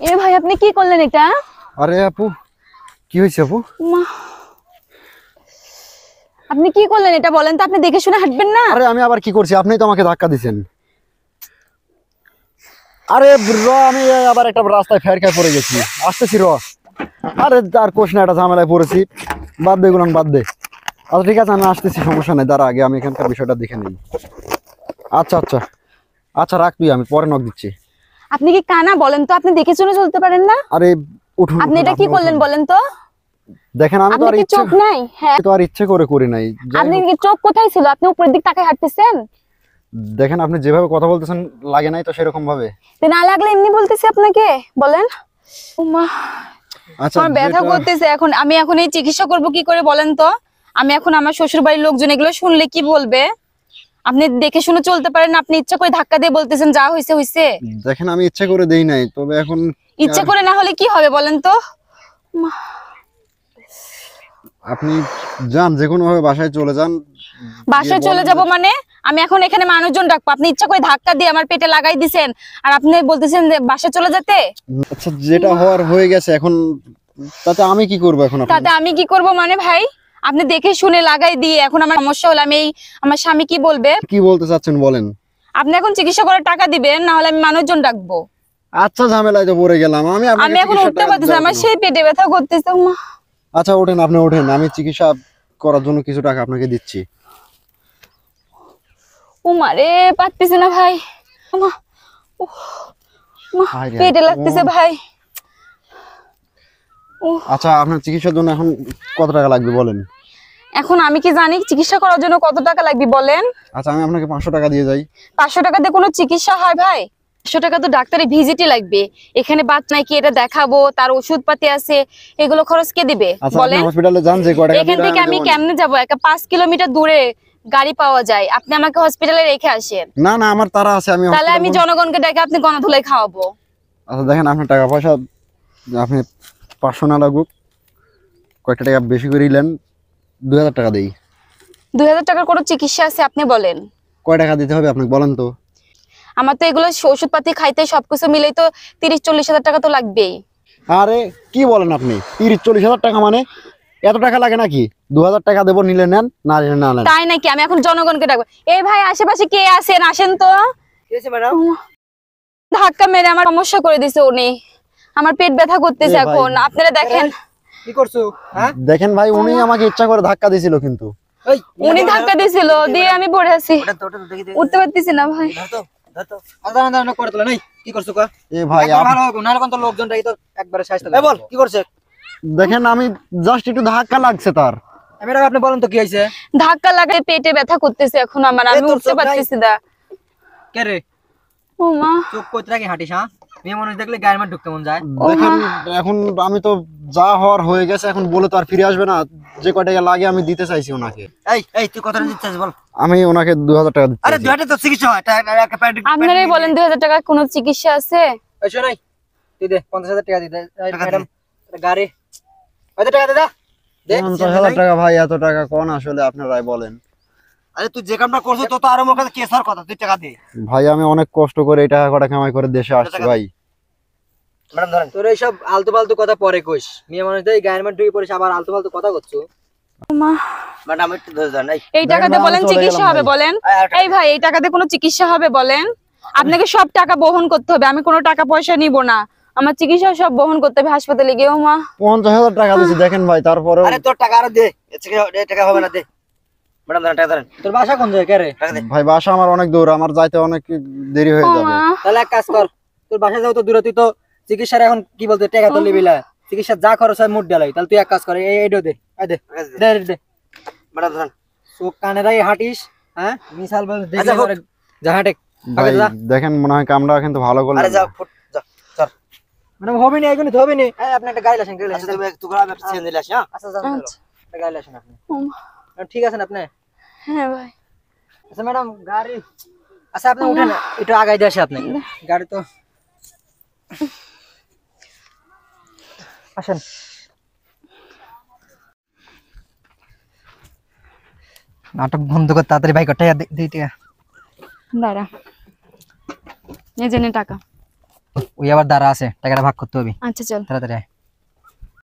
এ ভাই আপনি কি করলেন এটা? আরে আপু, কি হয়েছে আপু? মা, আপনি কি করলেন এটা বলেন তো? আপনি দেখে শুনে হাঁটবেন না? আরে আমি আবার কি করছি? আপনিই তো আমাকে ধাক্কা দিছেন। আরে আমি আবার একটা রাস্তায় ফের খেয়ে পড়ে গেছি, আসতেছি আরে আর কোশ না, একটা ঝামেলায় পড়েছি। বাদ দে গুলান, বাদ দে। আচ্ছা ঠিক আছে, আমি আসতেছি, সমস্যা নেই, দাঁড়া আগে আমি এখানকার বিষয়টা দেখে নিই। আচ্ছা আচ্ছা আচ্ছা, রাখ তুই, আমি পরে নক দিচ্ছি। আপনি কি কানা বলেন তো? আপনি দেখে শুনে চলতে পারেন না? আরে উঠুন, আপনি এটা কি করলেন বলেন তো? দেখেন আমি তো আপনার আর কি চোখ নাই? হ্যাঁ, ইচ্ছে করে করি নাই। আপনি কি চোখ কোথায় ছিল? আপনি উপরের দিক তাকায় হাঁটতেছেন। দেখেন আপনি যেভাবে কথা বলতেছেন লাগে নাই তো সেরকম ভাবে। না লাগলে এমনি বলতেছি আপনাকে, বলেন। ওমা, আচ্ছা আমার ব্যথা করতেছে এখন। আমি এখন এই চিকিৎসা করব কি করে বলেন তো? আমি এখন আমার শ্বশুর বাড়ির লোকজন এগুলো শুনলে কি বলবে? আপনি দেখে শুনে চলতে পারেন না, আপনি ইচ্ছা করে ধাক্কা দিয়ে বলতেছেন যা হইছে হইছে। দেখেন আমি ইচ্ছে করে দেই নাই, তবে এখন ইচ্ছা করে না হলে কি হবে বলেন তো? আপনি যান, যে কোনো ভাবে বাসায় চলে যান। বাসায় চলে যাব মানে? আমি এখন এখানে মানুষজন ডাকবো? আপনি ইচ্ছা করে ধাক্কা দিয়ে আমার পেটে লাগাই দিছেন আর আপনি বলতেছেন যে বাসায় চলে যেতে। আচ্ছা যেটা হওয়ার হয়ে গেছে, এখন তাতে আমি কি করব? এখন তাতে আমি কি করব মানে ভাই? আপনি দেখে শুনে লাগাই দিয়ে এখন আমার সমস্যা হলো, আমি আমার স্বামী কি বলবে? কি বলতে চাচ্ছেন বলেন? আপনি এখন চিকিৎসা করার টাকা দিবেন, না হলে আমি মানুষজন ডাকবো। আচ্ছা ঝামেলায় তো পড়ে গেলাম আমি। আমি এখন উঠতে পারতেছি না, আমার সেই পেটে ব্যথা করতেছে। মা, আচ্ছা ওঠেন, আপনি ওঠেন, আমি চিকিৎসা করার জন্য কিছু টাকা আপনাকে দিচ্ছি। ও মারে, পারতেছি না ভাই। মা, উহ, মা, হায়রে, পেটে লাগতেছে ভাই। আচ্ছা আপনার চিকিৎসার জন্য এখন কত টাকা লাগবে বলেন? এখন আমি কি জানি চিকিৎসা করার জন্য কত টাকা লাগবে বলেন? আচ্ছা আমি আপনাকে 500 টাকা দিয়ে যাই। 500 টাকা দিয়ে কোনো চিকিৎসা হয় ভাই? 500 টাকা তো ডাক্তারের ভিজিটই লাগবে। এখানে বাত নাই কি এটা দেখাবো, তার ওষুধ পাতি আছে, এগুলো খরচ কে দিবে আচ্ছা আপনি বলেন? হসপিটালে যান, যে কয় টাকা এখান থেকে আমি কেমনে যাবো? একটা 5 কিলোমিটার দূরে গাড়ি পাওয়া যায়, আপনি আমাকে হসপিটালে রেখে আসেন। না না, আমার তারা আছে, আমি তাহলে আমি জনগণকে ডেকে আপনি গণধোলাই খাওয়াবো। আচ্ছা দেখেন, আপনার টাকা পয়সা আপনি 500 না লাগুক, কয়েকটা টাকা বেশি করে নিলেন, 2000 টাকা দেই। 2000 টাকার কোনো চিকিৎসা আছে আপনি বলেন? কয় টাকা দিতে হবে আপনাকে বলেন তো? আমার তো এগুলো ওষুধ পাতি খাইতে সবকিছু মিলেই তো 30-40 হাজার টাকা তো লাগবেই। আরে কি বলেন আপনি? 30-40 হাজার টাকা মানে এত টাকা লাগে নাকি? 2000 টাকা দেবো, নিলে নেন, না নিলে না নেন। তাই নাকি? আমি এখন জনগণকে ডাকবো। এই ভাই আশেপাশে কে আছেন? আসেন তো। ধাক্কা মেরে আমার সমস্যা করে দিছে উনি। আমার পেট ব্যথা করতেছে এখন, আপনারা দেখেন। কি করছো? হ্যাঁ দেখেন ভাই, উনি আমাকে ইচ্ছা করে ধাক্কা দিয়েছিল, কিন্তু উনি ধাক্কা দিছিল দিয়ে আমি পড়ে আছি, উঠতে পারতেছি না ভাই। করে তোলা নাই। কি করছো কা? এ ভাই ভালো হবে না, তো লোকজনটাই তো একবারে শাস্তি দেবে। বল কি করছে? দেখেন আমি জাস্ট একটু ধাক্কা লাগছে তার। ম্যাডাম আপনি বলেন তো কি হইছে? ধাক্কা লাগায় পেটে ব্যথা করতেছে এখন আমার, আমি উঠতে পারতেছি না। কে রে? ও মা, চোখ কইতে রাখি হাঁটিস? হ্যাঁ, মেয়ে মানুষ দেখলে গায়ের মধ্যে ঢুকতে মন যায়। দেখেন এখন আমি তো যা হওয়ার হয়ে গেছে, এখন বলে তো আর ফিরে আসবে না। যে কয় টাকা লাগে আমি দিতে চাইছি ওনাকে। এই এই তুই কথা দিচ্ছিস বল। আমি ওনাকে 2000 টাকা দিচ্ছি। আরে দুইটা তো চিকিৎসা হয়, এটা একটা প্যাড। আপনারাই বলেন 2000 টাকার কোনো চিকিৎসা আছে? এই শোনাই, তুই দে 50,000 টাকা দিতে ম্যাডাম। গাড়ি কত টাকা দে? দে 50,000 টাকা ভাই, এত টাকা কোন আসলে আপনারাই বলেন। আরে তুই যে কামটা করছিস তো আরো মুখে কেসার কথা, তুই টাকা দে। ভাই আমি অনেক কষ্ট করে এই টাকা কটা কামাই করে দেশে আসছি ভাই। ম্যাডাম ধরেন, তোর এইসব আলতু ফালতু কথা পরে কইস। মেয়ে মানুষ দেই গায়ের মধ্যে ঢুকে পড়িস, আবার আলতু ফালতু কথা করছো। মা, ম্যাডাম একটু ধরে যান। এই টাকাতে বলেন চিকিৎসা হবে বলেন? এই ভাই এই টাকাতে কোনো চিকিৎসা হবে বলেন? আপনাকে সব টাকা বহন করতে হবে, আমি কোনো টাকা পয়সা নিব না। আমার চিকিৎসা সব বহন করতে হবে হাসপাতালে গিয়েও। মা 50,000 টাকা দিচ্ছি, দেখেন ভাই, তারপরে আরে তোর টাকা আরো দে, এর টাকা হবে না, দে। ম্যাডাম ধরেন, টাকা ধরেন। তোর বাসা কোন জায়গায়? কে রে? টাকা দে। ভাই বাসা আমার অনেক দূর, আমার যাইতে অনেক দেরি হয়ে যাবে। তাহলে এক কাজ কর, তোর বাসা যাও তো দূরে, তুই তো চিকিৎসার এখন কি বলতে টাকা তো লিবি না, চিকিৎসা যা খরচ হয় মুট ডালাই। তাহলে তুই এক কাজ কর, এইডো দে, I they they they. Madam ধরেন, চোখ কানে রাই হাঁটিস। হ্যাঁ মিসাল বল দেখে পরে যা হাঁটে। ভাই দেখেন মনে হয় কামটা কিন্তু ভালো করলেন। আরে যা ফুট যা চল। ম্যাডাম হবে না, এগুলো হবে না। এই আপনি একটা গাড়ি লাসেন, গাড়ি লাসেন। তুমি একটু করে আমি চেঞ্জ দিলাস। হ্যাঁ আচ্ছা যা একটা গাড়ি লাসেন আপনি। ঠিক আছে আপনি? হ্যাঁ ভাই। আচ্ছা ম্যাডাম গাড়ি, আচ্ছা আপনি উঠেন, একটু আগাই দিয়ে আসে আপনি। গাড়ি তো আসেন। নাটক বন্ধ কর তাড়াতাড়ি, ভাই কটাই দিই টাকা। দাঁড়া, এই জেনে টাকা। ওই আবার দাঁড়া আছে, টাকাটা ভাগ করতে হবে আচ্ছা চল। তাড়াতাড়ি আয়।